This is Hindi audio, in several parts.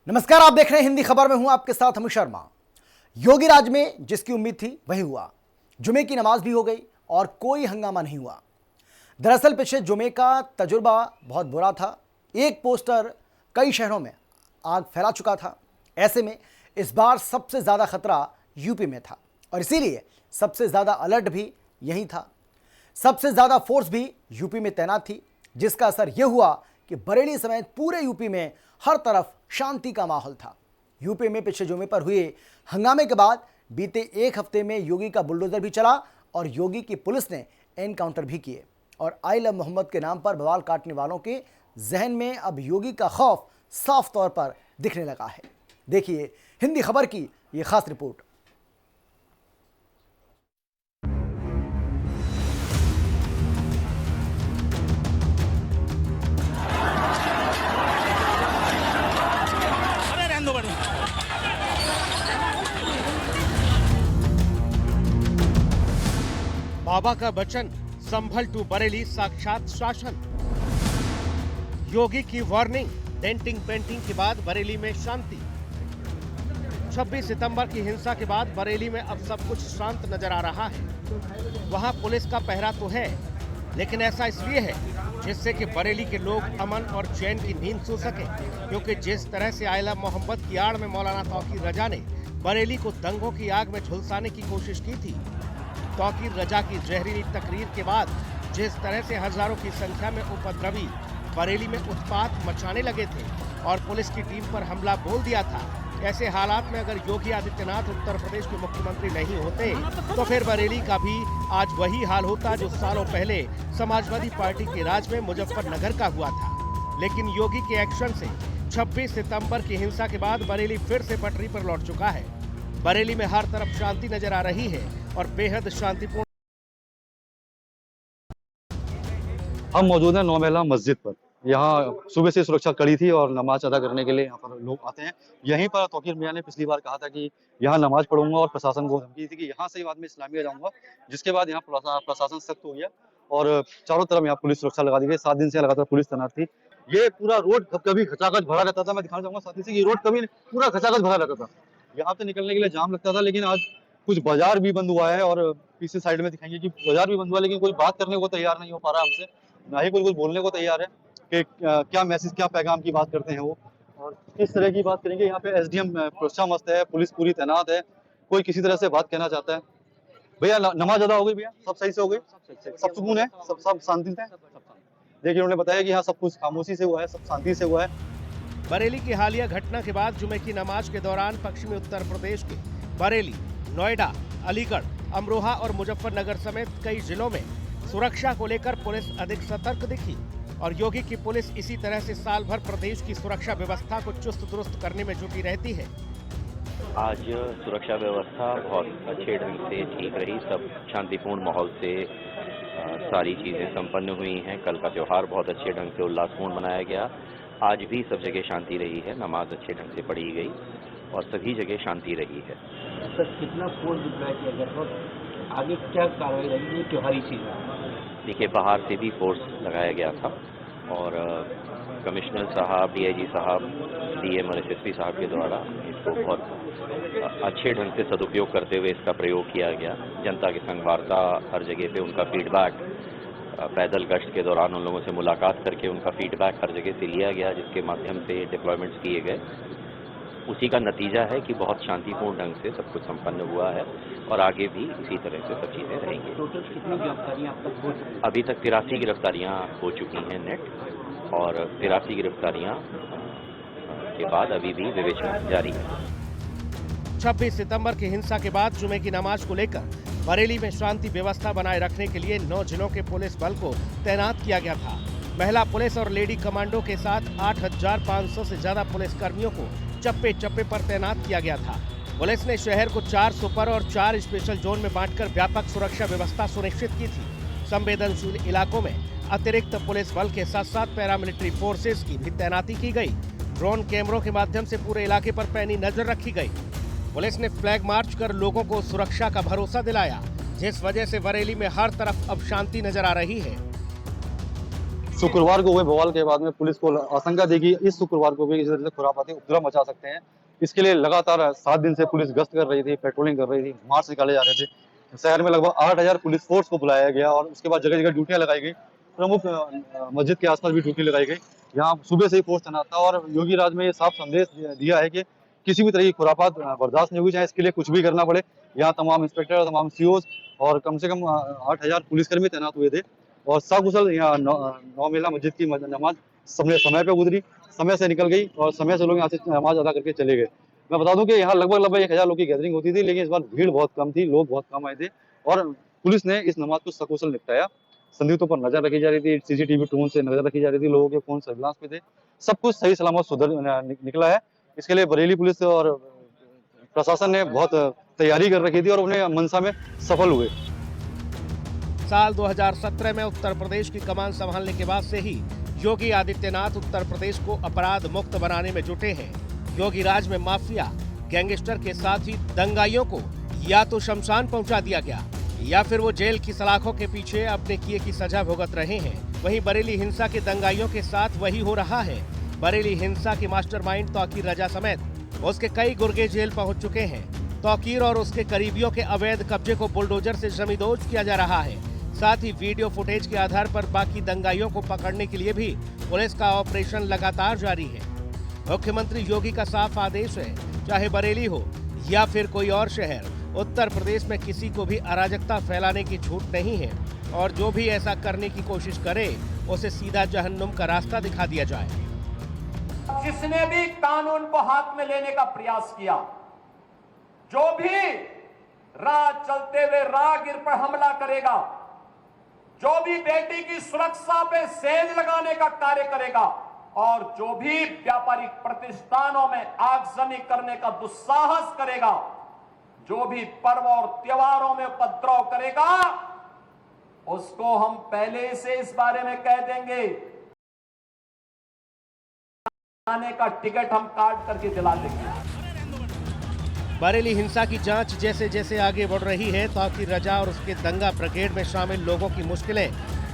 नमस्कार, आप देख रहे हैं हिंदी खबर में हूं आपके साथ अमित शर्मा। योगी राज में जिसकी उम्मीद थी वही हुआ। जुमे की नमाज भी हो गई और कोई हंगामा नहीं हुआ। दरअसल पिछले जुमे का तजुर्बा बहुत बुरा था। एक पोस्टर कई शहरों में आग फैला चुका था। ऐसे में इस बार सबसे ज्यादा खतरा यूपी में था और इसीलिए सबसे ज्यादा अलर्ट भी यही था। सबसे ज्यादा फोर्स भी यूपी में तैनात थी, जिसका असर यह हुआ कि बरेली समेत पूरे यूपी में हर तरफ शांति का माहौल था। यूपी में पिछले जुमे पर हुए हंगामे के बाद बीते एक हफ्ते में योगी का बुलडोजर भी चला और योगी की पुलिस ने एनकाउंटर भी किए और आई लव मोहम्मद के नाम पर बवाल काटने वालों के जहन में अब योगी का खौफ साफ तौर पर दिखने लगा है। देखिए हिंदी खबर की ये खास रिपोर्ट। बाबा का वचन, संभल टू बरेली साक्षात शासन। योगी की वार्निंग, डेंटिंग पेंटिंग के बाद बरेली में शांति। 26 सितंबर की हिंसा के बाद बरेली में अब सब कुछ शांत नजर आ रहा है। वहां पुलिस का पहरा तो है, लेकिन ऐसा इसलिए है जिससे कि बरेली के लोग अमन और चैन की नींद सो सके, क्योंकि जिस तरह से आई लव मोहम्मद की आड़ में मौलाना तौकीर रजा ने बरेली को दंगों की आग में झुलसाने की कोशिश की थी। तौकीर रजा की जहरीली तकरीर के बाद जिस तरह से हजारों की संख्या में उपद्रवी बरेली में उत्पात मचाने लगे थे और पुलिस की टीम पर हमला बोल दिया था, ऐसे हालात में अगर योगी आदित्यनाथ उत्तर प्रदेश के मुख्यमंत्री नहीं होते तो फिर बरेली का भी आज वही हाल होता जो सालों पहले समाजवादी पार्टी के राज में मुजफ्फरनगर का हुआ था। लेकिन योगी के एक्शन से 26 सितंबर की हिंसा के बाद बरेली फिर से पटरी पर लौट चुका है। बरेली में हर तरफ शांति नजर आ रही है और बेहद शांतिपूर्ण। हम मौजूद हैं नौ महिला मस्जिद पर। यहाँ सुबह से सुरक्षा कड़ी थी और नमाज अदा करने के लिए यहाँ पर लोग आते हैं। यहीं पर तौकीर मियां ने पिछली बार कहा था कि यहाँ नमाज पढ़ूंगा और प्रशासन को धमकी थी कि यहाँ से बाद में इस्लामिया जाऊंगा, जिसके बाद यहाँ प्रशासन सख्त हो गया और चारों तरफ यहाँ पुलिस सुरक्षा लगा दी गई। 7 दिन से लगातार पुलिस तैनात थी। ये पूरा रोड कभी खचाखच भरा रहता था। मैं दिखाना चाहूंगा साथी से कि रोड कभी पूरा खचाखच भरा रहता था। यहाँ से निकलने के लिए जाम लगता था, लेकिन आज कुछ बाजार भी बंद हुआ है और पीछे साइड में दिखाएंगे कि बाजार भी बंद हुआ, लेकिन कोई बात करने को तैयार नहीं हो पा रहा हमसे, ना ही कोई कुछ बोलने को तैयार है कि क्या मैसेज, क्या पैगाम की बात करते हैं वो और किस तरह की बात करेंगे। यहाँ पे एसडीएम सुरक्षा मस्त है, पुलिस पूरी तैनात है, कोई किसी तरह से बात कहना चाहता है। भैया नमाज अदा हो गई? भैया सब सही से हो गई? सब सुकून है? सब शांति से? देखिए उन्होंने बताया कि यहाँ सब कुछ खामोशी से हुआ है, सब शांति से हुआ है। बरेली की हालिया घटना के बाद जुमे की नमाज के दौरान पश्चिमी उत्तर प्रदेश के बरेली, नोएडा, अलीगढ़, अमरोहा और मुजफ्फरनगर समेत कई जिलों में सुरक्षा को लेकर पुलिस अधिक सतर्क दिखी और योगी की पुलिस इसी तरह से साल भर प्रदेश की सुरक्षा व्यवस्था को चुस्त दुरुस्त करने में जुटी रहती है। आज सुरक्षा व्यवस्था बहुत अच्छे ढंग से ठीक रही। सब शांतिपूर्ण माहौल से सारी चीजें संपन्न हुई हैं। कल का त्योहार बहुत अच्छे ढंग से उल्लासपूर्ण मनाया गया। आज भी सब जगह शांति रही है। नमाज अच्छे ढंग से पढ़ी गई और सभी जगह शांति रही है। सर कितना फोर्स डिप्लॉय किया गया और आगे क्या कार्रवाई रहेगी त्योहारी सीजन? देखिए बाहर से भी फोर्स लगाया गया था और कमिश्नर साहब, डीआईजी साहब, डीएम और एसएसपी साहब के द्वारा इसको बहुत अच्छे ढंग से सदुपयोग करते हुए इसका प्रयोग किया गया। जनता की संगवारता हर जगह पे, उनका फीडबैक, पैदल गश्त के दौरान उन लोगों से मुलाकात करके उनका फीडबैक हर जगह से लिया गया, जिसके माध्यम से डिप्लॉयमेंट्स किए गए। उसी का नतीजा है कि बहुत शांतिपूर्ण ढंग से सब कुछ संपन्न हुआ है और आगे भी इसी तरह से सब चीजें रहेंगी। टोटल कितनी गिरफ्तारियां अब तक हो चुकी हैं? अभी तक 83 गिरफ्तारियां हो चुकी हैं नेट और 83 गिरफ्तारियां के बाद अभी भी विवेचना जारी है। 26 सितंबर की हिंसा के बाद जुमे की नमाज को लेकर बरेली में शांति व्यवस्था बनाए रखने के लिए 9 जिलों के पुलिस बल को तैनात किया गया था। महिला पुलिस और लेडी कमांडो के साथ 8,500 से ज्यादा पुलिस कर्मियों को चप्पे चप्पे पर तैनात किया गया था। पुलिस ने शहर को 4 सुपर और 4 स्पेशल जोन में बांटकर व्यापक सुरक्षा व्यवस्था सुनिश्चित की थी। संवेदनशील इलाकों में अतिरिक्त पुलिस बल के साथ साथ पैरामिलिट्री फोर्सेस की भी तैनाती की गई। ड्रोन कैमरों के माध्यम से पूरे इलाके पर पैनी नजर रखी गई। पुलिस ने फ्लैग मार्च कर लोगों को सुरक्षा का भरोसा दिलाया, जिस वजह से बरेली में हर तरफ अब शांति नजर आ रही है। शुक्रवार को हुए बवाल के बाद में पुलिस को आशंका थी कि इस शुक्रवार को भी इस तरह से खुरापाती उपद्रव मचा सकते हैं। इसके लिए लगातार 7 दिन से पुलिस गश्त कर रही थी, पेट्रोलिंग कर रही थी, मार्च निकाले जा रहे थे। शहर में लगभग 8000 पुलिस फोर्स को बुलाया गया और उसके बाद जगह जगह ड्यूटियां लगाई गई। प्रमुख मस्जिद के आसपास भी ड्यूटी लगाई गई। यहाँ सुबह से ही फोर्स तैनात था और योगी राज में ये साफ संदेश दिया है कि किसी भी तरह की खुरापात बर्दाश्त नहीं होगी, चाहे इसके लिए कुछ भी करना पड़े। यहाँ तमाम इंस्पेक्टर, तमाम सीओ और कम से कम 8000 पुलिसकर्मी तैनात हुए थे और सकुशल यहाँ 9 मेला मस्जिद की नमाज समय पे गुजरी, समय से निकल गई और समय से लोग यहाँ से नमाज अदा करके चले गए। मैं बता दूं कि यहाँ लगभग 1000 लोग की गैदरिंग होती थी, लेकिन इस बार भीड़ बहुत कम थी, लोग बहुत कम आए थे और पुलिस ने इस नमाज को सकुशल निपटाया। संदिग्धों पर नजर रखी जा रही थी, सीसीटीवी ड्रोन से नजर रखी जा रही थी, लोगों के फोन सर्विलांस पे थे, सब कुछ सही सलामत निकला है। इसके लिए बरेली पुलिस और प्रशासन ने बहुत तैयारी कर रखी थी और उन्हें मंशा में सफल हुए। साल 2017 में उत्तर प्रदेश की कमान संभालने के बाद से ही योगी आदित्यनाथ उत्तर प्रदेश को अपराध मुक्त बनाने में जुटे हैं। योगी राज में माफिया, गैंगस्टर के साथ ही दंगाइयों को या तो शमशान पहुंचा दिया गया या फिर वो जेल की सलाखों के पीछे अपने किए की सजा भुगत रहे हैं। वहीं बरेली हिंसा के दंगाइयों के साथ वही हो रहा है। बरेली हिंसा के मास्टरमाइंड तौकीर रजा समेत उसके कई गुर्गे जेल पहुंच चुके हैं। तौकीर और उसके करीबियों के अवैध कब्जे को बुलडोजर से जमींदोज किया जा रहा है। साथ ही वीडियो फुटेज के आधार पर बाकी दंगाइयों को पकड़ने के लिए भी पुलिस का ऑपरेशन लगातार जारी है। मुख्यमंत्री योगी का साफ आदेश है, चाहे बरेली हो या फिर कोई और शहर, उत्तर प्रदेश में किसी को भी अराजकता फैलाने की छूट नहीं है और जो भी ऐसा करने की कोशिश करे उसे सीधा जहन्नुम का रास्ता दिखा दिया जाए। जिसने भी कानून को हाथ में लेने का प्रयास किया, जो भी राह चलते हुए राहगीर पर हमला करेगा, जो भी बेटी की सुरक्षा पे सेंध लगाने का कार्य करेगा और जो भी व्यापारिक प्रतिष्ठानों में आगजनी करने का दुस्साहस करेगा, जो भी पर्व और त्योहारों में उपद्रव करेगा, उसको हम पहले से इस बारे में कह देंगे, आने का टिकट हम काट करके दिला देंगे। बरेली हिंसा की जांच जैसे जैसे आगे बढ़ रही है, तौकीर रजा और उसके दंगा ब्रिगेड में शामिल लोगों की मुश्किलें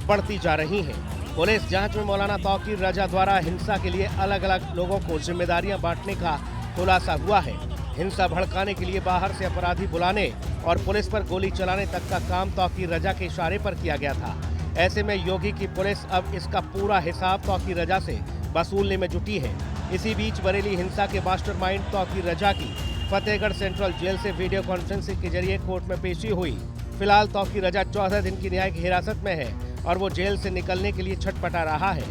बढ़ती जा रही हैं। पुलिस जांच में मौलाना तौकीर रजा द्वारा हिंसा के लिए अलग अलग लोगों को जिम्मेदारियां बांटने का खुलासा हुआ है। हिंसा भड़काने के लिए बाहर से अपराधी बुलाने और पुलिस पर गोली चलाने तक का काम तौकीर रजा के इशारे पर किया गया था। ऐसे में योगी की पुलिस अब इसका पूरा हिसाब तौकीर रजा से वसूलने में जुटी है। इसी बीच बरेली हिंसा के मास्टरमाइंड तौकीर रजा की फतेहगढ़ सेंट्रल जेल से वीडियो कॉन्फ्रेंसिंग के जरिए कोर्ट में पेशी हुई। फिलहाल तौकीर रजा 14 दिन की न्यायिक हिरासत में है और वो जेल से निकलने के लिए छटपटा रहा है।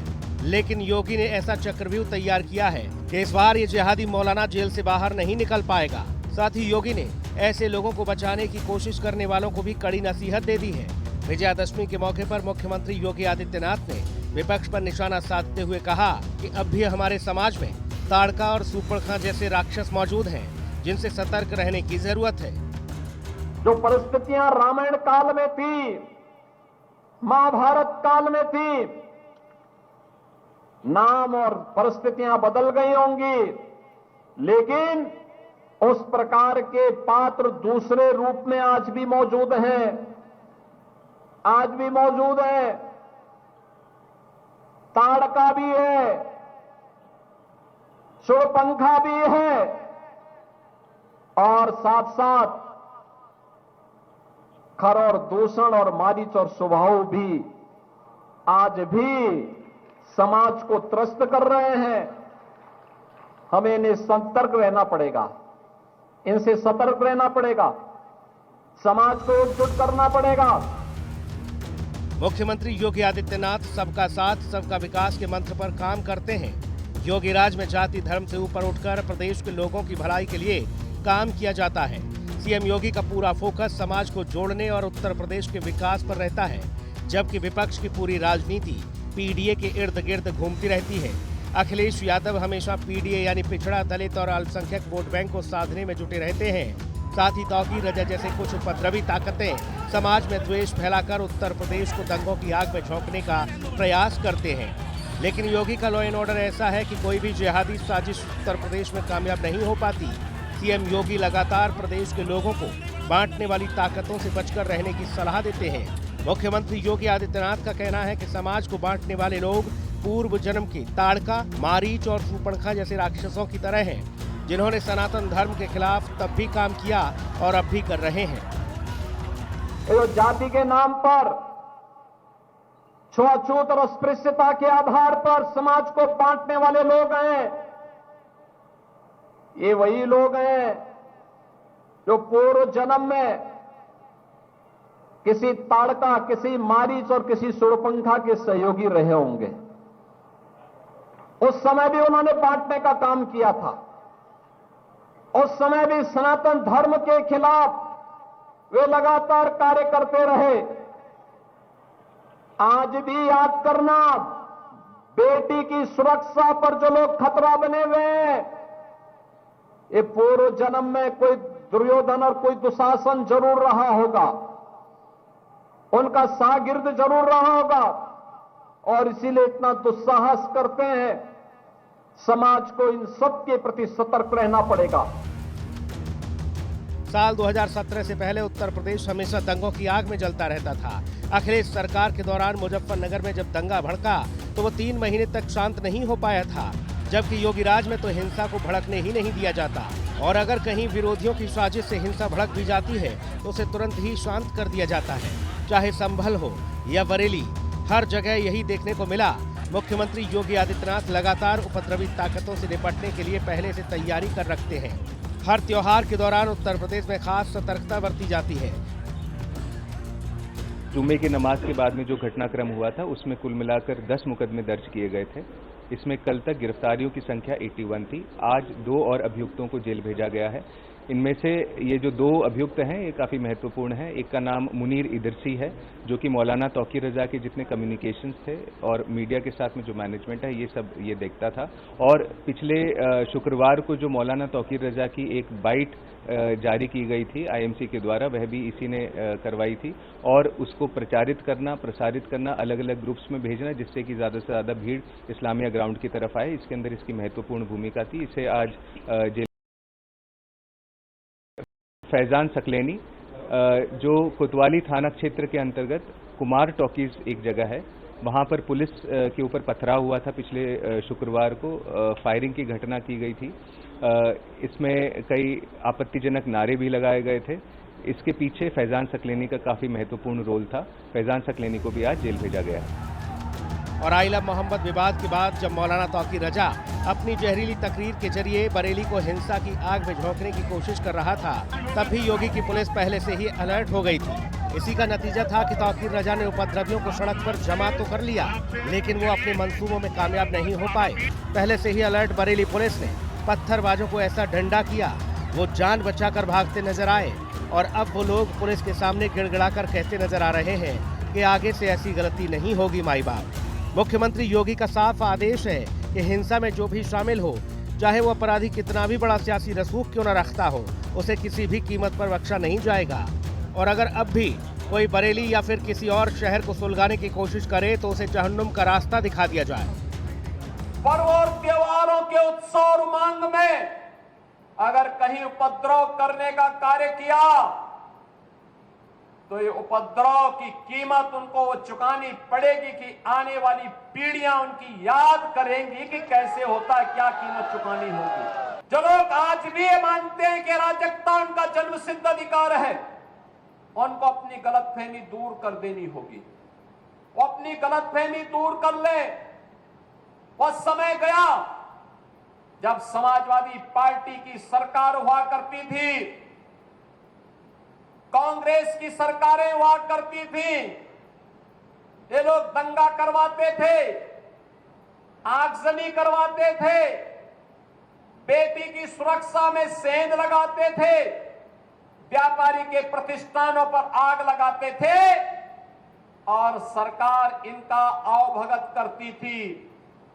लेकिन योगी ने ऐसा चक्रव्यूह तैयार किया है कि इस बार ये जिहादी मौलाना जेल से बाहर नहीं निकल पाएगा। साथ ही योगी ने ऐसे लोगों को बचाने की कोशिश करने वालों को भी कड़ी नसीहत दे दी है। विजयादशमी के मौके पर मुख्यमंत्री योगी आदित्यनाथ ने विपक्ष पर निशाना साधते हुए कहा कि अब भी हमारे समाज में ताड़का और सुपड़खा जैसे राक्षस मौजूद हैं, जिनसे सतर्क रहने की जरूरत है। जो परिस्थितियां रामायण काल में थी, महाभारत काल में थी, नाम और परिस्थितियां बदल गई होंगी, लेकिन उस प्रकार के पात्र दूसरे रूप में आज भी मौजूद हैं, आज भी मौजूद है। ताड़का भी है, शूरपंखा भी है और साथ साथ खर और दूषण और मारीच और स्वभाव भी आज भी समाज को त्रस्त कर रहे हैं। हमें इन्हें सतर्क रहना पड़ेगा, इनसे सतर्क रहना पड़ेगा, समाज को एकजुट करना पड़ेगा। मुख्यमंत्री योगी आदित्यनाथ सबका साथ सबका विकास के मंत्र पर काम करते हैं। योगी राज में जाति धर्म से ऊपर उठकर प्रदेश के लोगों की भलाई के लिए काम किया जाता है। सीएम योगी का पूरा फोकस समाज को जोड़ने और उत्तर प्रदेश के विकास पर रहता है, जबकि विपक्ष की पूरी राजनीति पीडीए के इर्द गिर्द घूमती रहती है। अखिलेश यादव हमेशा पीडीए यानी पिछड़ा, दलित और अल्पसंख्यक वोट बैंक को साधने में जुटे रहते हैं। साथ ही तौकीर रजा जैसे कुछ उपद्रवी ताकतें समाज में द्वेष फैलाकर उत्तर प्रदेश को दंगों की आग में झोंकने का प्रयास करते हैं। लेकिन योगी का लॉ एंड ऑर्डर ऐसा है कि कोई भी जिहादी साजिश उत्तर प्रदेश में कामयाब नहीं हो पाती। सीएम योगी लगातार प्रदेश के लोगों को बांटने वाली ताकतों से बचकर रहने की सलाह देते हैं मुख्यमंत्री योगी आदित्यनाथ का कहना है कि समाज को बांटने वाले लोग पूर्व जन्म के ताड़का, मारीच और शूर्पणखा जैसे राक्षसों की तरह हैं, जिन्होंने सनातन धर्म के खिलाफ तब भी काम किया और अब भी कर रहे हैं। जो जाति के नाम पर, छुआछूत और अस्पृश्यता के आधार पर समाज को बांटने वाले लोग हैं, ये वही लोग हैं जो पूर्व जन्म में किसी ताड़का, किसी मारीच और किसी शूर्पणखा के सहयोगी रहे होंगे। उस समय भी उन्होंने बांटने का काम किया था। उस समय भी सनातन धर्म के खिलाफ वे लगातार कार्य करते रहे। आज भी याद करना, बेटी की सुरक्षा पर जो लोग खतरा बने हुए हैं, ये पूर्व जन्म में कोई दुर्योधन और कोई दुशासन जरूर रहा होगा, उनका शागिर्द जरूर रहा होगा, और इसीलिए इतना दुस्साहस करते हैं। समाज को इन सब के प्रति सतर्क रहना पड़ेगा। साल 2017 से पहले उत्तर प्रदेश हमेशा दंगों की आग में जलता रहता था। अखिलेश सरकार के दौरान मुजफ्फरनगर में जब दंगा भड़का तो वो 3 महीने तक शांत नहीं हो पाया था, जबकि योगी राज में तो हिंसा को भड़कने ही नहीं दिया जाता, और अगर कहीं विरोधियों की साजिश से हिंसा भड़क भी जाती है तो उसे तुरंत ही शांत कर दिया जाता है। चाहे संभल हो या बरेली, हर जगह यही देखने को मिला। मुख्यमंत्री योगी आदित्यनाथ लगातार उपद्रवी ताकतों से निपटने के लिए पहले से तैयारी कर रखते हैं। हर त्योहार के दौरान उत्तर प्रदेश में खास सतर्कता बरती जाती है। जुम्मे की नमाज के बाद में जो घटनाक्रम हुआ था, उसमें कुल मिलाकर 10 मुकदमे दर्ज किए गए थे। इसमें कल तक गिरफ्तारियों की संख्या 81 थी। आज 2 और अभियुक्तों को जेल भेजा गया है। इनमें से ये जो 2 अभियुक्त हैं, ये काफ़ी महत्वपूर्ण है। एक का नाम मुनीर इदरसी है, जो कि मौलाना तौकीर रजा के जितने कम्युनिकेशंस थे और मीडिया के साथ में जो मैनेजमेंट है, ये सब ये देखता था। और पिछले शुक्रवार को जो मौलाना तौकीर रजा की एक बाइट जारी की गई थी IMC के द्वारा, वह भी इसी ने करवाई थी, और उसको प्रचारित करना, प्रसारित करना, अलग अलग ग्रुप्स में भेजना, जिससे कि ज़्यादा से ज़्यादा भीड़ इस्लामिया ग्राउंड की तरफ आए। इसके अंदर इसकी महत्वपूर्ण भूमिका थी। इसे आज जेल फैजान सकलेनी, जो कोतवाली थाना क्षेत्र के अंतर्गत कुमार टॉकीज एक जगह है, वहां पर पुलिस के ऊपर पथराव हुआ था। पिछले शुक्रवार को फायरिंग की घटना की गई थी। इसमें कई आपत्तिजनक नारे भी लगाए गए थे। इसके पीछे फैजान सकलेनी का काफ़ी महत्वपूर्ण रोल था। फैजान सकलेनी को भी आज जेल भेजा गया है। और आई लव मोहम्मद विवाद के बाद जब मौलाना तौकीर रजा अपनी जहरीली तकरीर के जरिए बरेली को हिंसा की आग में झोंकने की कोशिश कर रहा था, तब भी योगी की पुलिस पहले से ही अलर्ट हो गई थी। इसी का नतीजा था कि तौकीर रजा ने उपद्रवियों को सड़क पर जमा तो कर लिया, लेकिन वो अपने मंसूबों में कामयाब नहीं हो पाए। पहले से ही अलर्ट बरेली पुलिस ने पत्थरबाजों को ऐसा डंडा किया, वो जान बचाकर भागते नजर आए, और अब वो लोग पुलिस के सामने गिड़गिड़ाकर कहते नजर आ रहे हैं कि आगे से ऐसी गलती नहीं होगी माई बाप। मुख्यमंत्री योगी का साफ आदेश है कि हिंसा में जो भी शामिल हो, चाहे वो अपराधी कितना भी बड़ा सियासी रसूख क्यों न रखता हो, उसे किसी भी कीमत पर बख्शा नहीं जाएगा। और अगर अब भी कोई बरेली या फिर किसी और शहर को सुलगाने की कोशिश करे तो उसे जहन्नुम का रास्ता दिखा दिया जाए। पर्व और त्योहारों के उत्सव और उमंग में अगर कहीं उपद्रव करने का कार्य किया तो ये उपद्रव की कीमत उनको वो चुकानी पड़ेगी कि आने वाली पीढ़ियां उनकी याद करेंगी कि कैसे होता है, क्या कीमत चुकानी होगी। जो लोग आज भी ये मानते हैं कि अराजकता उनका जन्मसिद्ध अधिकार है, उनको अपनी गलतफहमी दूर कर देनी होगी। वो अपनी गलतफहमी दूर कर ले। वह समय गया जब समाजवादी पार्टी की सरकार हुआ करती थी, कांग्रेस की सरकारें हुआ करती थी, ये लोग दंगा करवाते थे, आगजनी करवाते थे, बेटी की सुरक्षा में सेंध लगाते थे, व्यापारी के प्रतिष्ठानों पर आग लगाते थे और सरकार इनका अवभगत करती थी।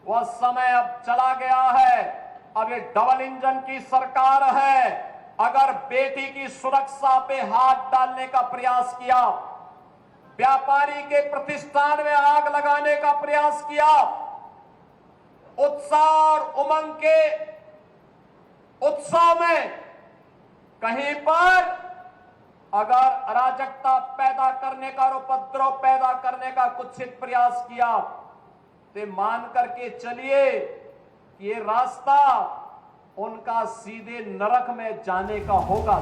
वह समय अब चला गया है। अब ये डबल इंजन की सरकार है। अगर बेटी की सुरक्षा पे हाथ डालने का प्रयास किया, व्यापारी के प्रतिष्ठान में आग लगाने का प्रयास किया, उत्साह और उमंग के उत्सव में कहीं पर अगर अराजकता पैदा करने का और उपद्रव पैदा करने का कुत्सित प्रयास किया तो मान करके चलिए कि ये रास्ता उनका सीधे नरक में जाने का होगा।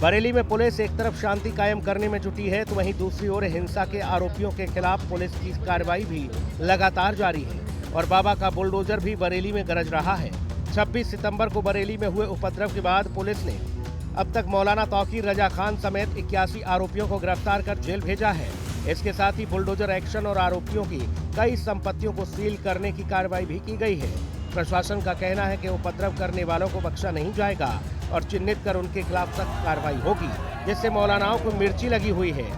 बरेली में पुलिस एक तरफ शांति कायम करने में जुटी है तो वहीं दूसरी ओर हिंसा के आरोपियों के खिलाफ पुलिस की कार्रवाई भी लगातार जारी है और बाबा का बुलडोजर भी बरेली में गरज रहा है। 26 सितंबर को बरेली में हुए उपद्रव के बाद पुलिस ने अब तक मौलाना तौकीर रजा खान समेत 81 आरोपियों को गिरफ्तार कर जेल भेजा है। इसके साथ ही बुलडोजर एक्शन और आरोपियों की कई संपत्तियों को सील करने की कार्रवाई भी की गई है। प्रशासन का कहना है कि उपद्रव करने वालों को बख्शा नहीं जाएगा और चिन्हित कर उनके खिलाफ सख्त कार्रवाई होगी, जिससे मौलानाओं को मिर्ची लगी हुई है।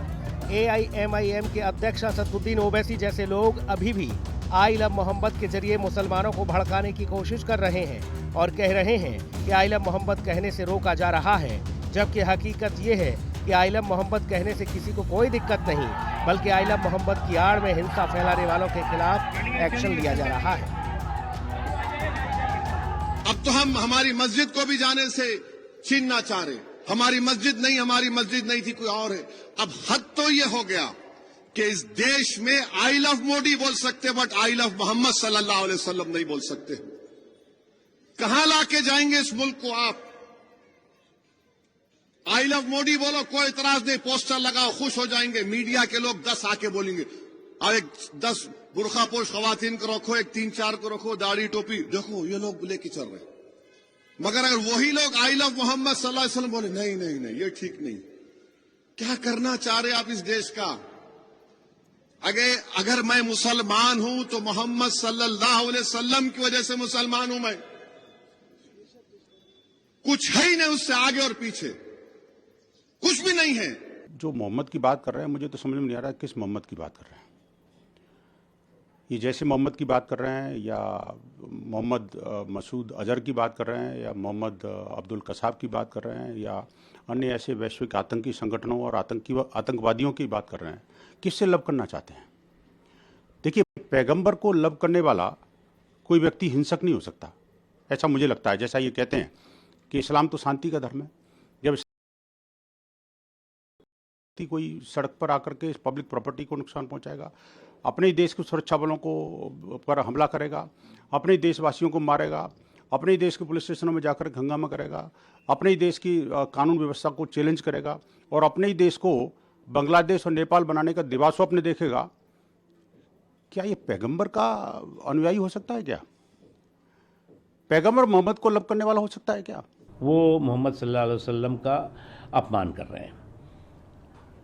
AIMIM के अध्यक्ष असदुद्दीन ओवैसी जैसे लोग अभी भी आई लव मोहम्मद के जरिए मुसलमानों को भड़काने की कोशिश कर रहे हैं और कह रहे हैं कि आई लव मोहम्मद कहने से रोका जा रहा है, जबकि हकीकत ये है कि आई लव मोहम्मद कहने से किसी को कोई दिक्कत नहीं, बल्कि आई लव मोहम्मद की आड़ में हिंसा फैलाने वालों के खिलाफ एक्शन लिया जा रहा है। अब तो हम हमारी मस्जिद को भी जाने से छीनना चाह रहे। हमारी मस्जिद नहीं थी, कोई और है। अब हद तो ये हो गया कि इस देश में आई लव मोदी बोल सकते बट आई लव मोहम्मद सल्लल्लाहु अलैहि वसल्लम नहीं बोल सकते। कहां लाके जाएंगे इस मुल्क को आप? आई लव मोदी बोलो, कोई इतराज नहीं, पोस्टर लगाओ, खुश हो जाएंगे। मीडिया के लोग 10 आके बोलेंगे, और एक 10 बुरखा पोश खवातीन को रखो, एक 3-4 को रखो, दाढ़ी टोपी, देखो ये लोग लेके चल रहे। मगर अगर वही लोग आई लव मोहम्मद सल्लल्लाहु अलैहि वसल्लम बोले, नहीं ये ठीक नहीं। क्या करना चाह रहे आप इस देश का? अगर मैं मुसलमान हूं तो मोहम्मद सल्लल्लाहु अलैहि वसल्लम की वजह से मुसलमान हूं। मैं कुछ है ही नहीं, उससे आगे और पीछे कुछ भी नहीं है। जो मोहम्मद की बात कर रहे हैं, मुझे तो समझ में नहीं आ रहा किस मोहम्मद की बात कर रहे हैं। ये जैसे मोहम्मद की बात कर रहे हैं, या मोहम्मद मसूद अजहर की बात कर रहे हैं, या मोहम्मद अब्दुल कसाब की बात कर रहे हैं, या अन्य ऐसे वैश्विक आतंकी संगठनों और आतंकवादियों की बात कर रहे हैं। किससे लव करना चाहते हैं? देखिए, पैगंबर को लव करने वाला कोई व्यक्ति हिंसक नहीं हो सकता, ऐसा मुझे लगता है। जैसा ये कहते हैं कि इस्लाम तो शांति का धर्म है। जब कोई सड़क पर आकर के पब्लिक प्रॉपर्टी को नुकसान पहुंचाएगा, अपने ही देश के सुरक्षा बलों को पर हमला करेगा, अपने ही देशवासियों को मारेगा, अपने ही देश के पुलिस स्टेशनों में जाकर हंगामा करेगा, अपने ही देश की कानून व्यवस्था को चैलेंज करेगा, और अपने ही देश को बांग्लादेश और नेपाल बनाने का दिवा स्वप्न देखेगा, क्या ये पैगंबर का अनुयायी हो सकता है? क्या पैगंबर मोहम्मद को लव करने वाला हो सकता है? क्या वो मोहम्मद सल्लल्लाहु अलैहि वसल्लम का अपमान कर रहे हैं।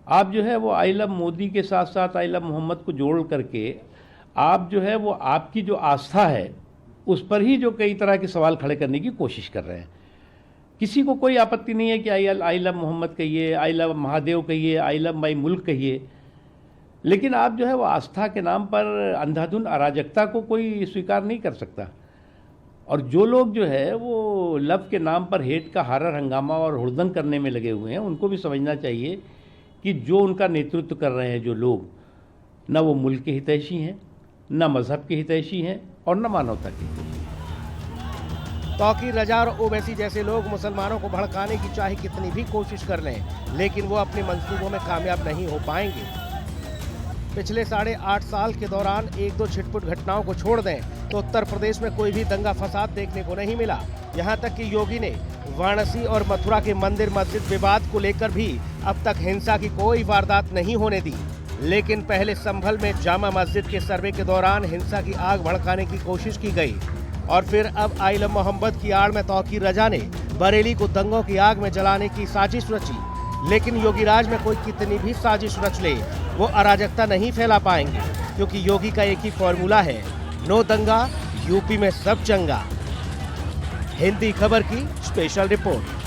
आप जो है वो आई लव मोदी के साथ साथ आई लव मोहम्मद को जोड़ करके आप जो है वो आपकी जो आस्था है उस पर ही जो कई तरह के सवाल खड़े करने की कोशिश कर रहे हैं। किसी को कोई आपत्ति नहीं है कि आई लव मोहम्मद कहिए, आई लव महादेव कहिए, आई लव माई मुल्क कहिए, लेकिन आप जो है वो आस्था के नाम पर अंधाधुंध अराजकता को कोई स्वीकार नहीं कर सकता। और जो लोग जो है वो लव के नाम पर हेट का हारर हंगामा और हुड़दंग करने में लगे हुए हैं, उनको भी समझना चाहिए कि जो उनका नेतृत्व कर रहे हैं जो लोग, न वो मुल्क के हितैषी हैं, न मजहब के हितैषी हैं, और न मानवता के हितैषी हैं। तौकीर रजा और ओवैसी जैसे लोग मुसलमानों को भड़काने की चाहे कितनी भी कोशिश कर लें, लेकिन वो अपने मंसूबों में कामयाब नहीं हो पाएंगे। पिछले 8.5 साल के दौरान 1-2 छिटपुट घटनाओं को छोड़ दें तो उत्तर प्रदेश में कोई भी दंगा फसाद देखने को नहीं मिला। यहाँ तक कि योगी ने वाराणसी और मथुरा के मंदिर मस्जिद विवाद को लेकर भी अब तक हिंसा की कोई वारदात नहीं होने दी। लेकिन पहले संभल में जामा मस्जिद के सर्वे के दौरान हिंसा की आग भड़काने की कोशिश की गई, और फिर अब आई लव मोहम्मद की आड़ में तौकीर रजा ने बरेली को दंगों की आग में जलाने की साजिश रची। लेकिन योगी राज में कोई कितनी भी साजिश रच ले, वो अराजकता नहीं फैला पाएंगे, क्योंकि योगी का एक ही फॉर्मूला है, नो दंगा, यूपी में सब चंगा। हिंदी खबर की स्पेशल रिपोर्ट।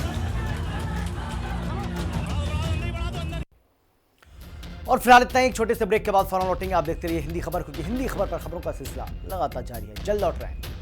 और फिलहाल इतना ही, एक छोटे से ब्रेक के बाद फौरन लौटेंगे। आप देखते रहिए हिंदी खबर, क्योंकि हिंदी खबर पर खबरों का सिलसिला लगातार जारी है। जल्द लौट रहे हैं।